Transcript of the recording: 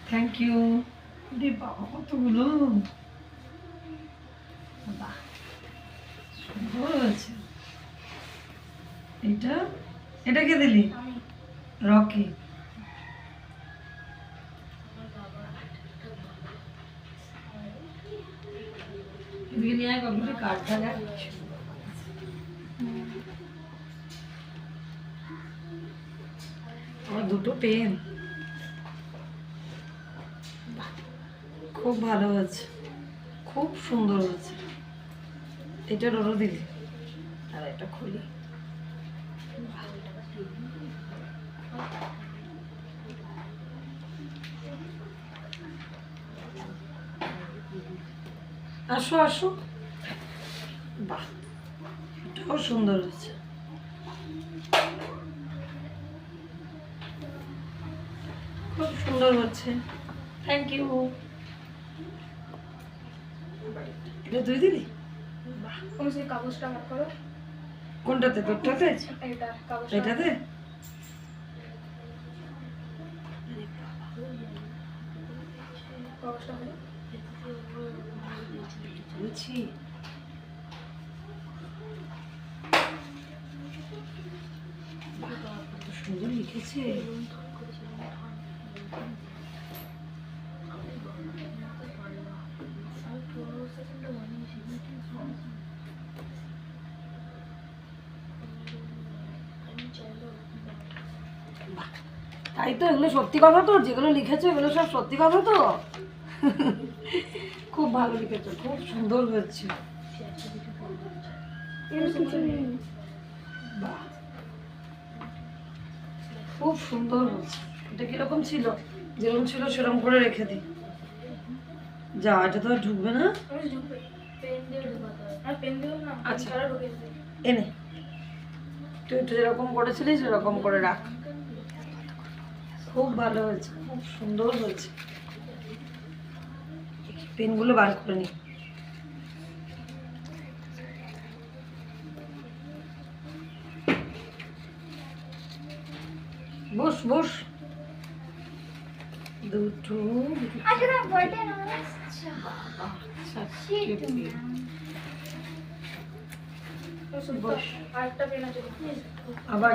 Thank you. রে বাবা কতগুলো, বাহ সুন্দর আছে। এটা এটা কে দিলি? রকি। এদিকে নিয়ে আয় বাবুটি, কার্ডটা দেখ। আমার দুটো পেন, খুব ভালো হয়েছে, খুব সুন্দর হয়েছে। এটা রোরো দিলি, আর এটা খুলি। আসো আসো, বাহ এটাও সুন্দর হয়েছে, খুব সুন্দর হচ্ছে। Thank you. এটা তুই দিলি? কাগজটা ভাগ করো। কোনটাতে? তোরটাতে? এটাতে? বুঝছি। কত সুন্দর লিখেছে। তাই তো, এগুলো সত্যি কথা তো, যেগুলো লিখেছো এগুলো সব সত্যি কথা তো। খুব ভালো লিখেছো, খুব সুন্দর হয়েছে। বাহ খুব সুন্দর হয়েছে। এটা কিরকম ছিল? যেরকম ছিল সেরকম করে রেখে দিই। যা, এটা তো আর ঢুকবে না। আচ্ছা এনে তুই একটু যেরকম করেছিলিস সেরকম করে রাখ। খুব ভালো হয়েছে, খুব সুন্দর হয়েছে। পেনগুলো বার করে নি। বস বস। দুটো বস। আবার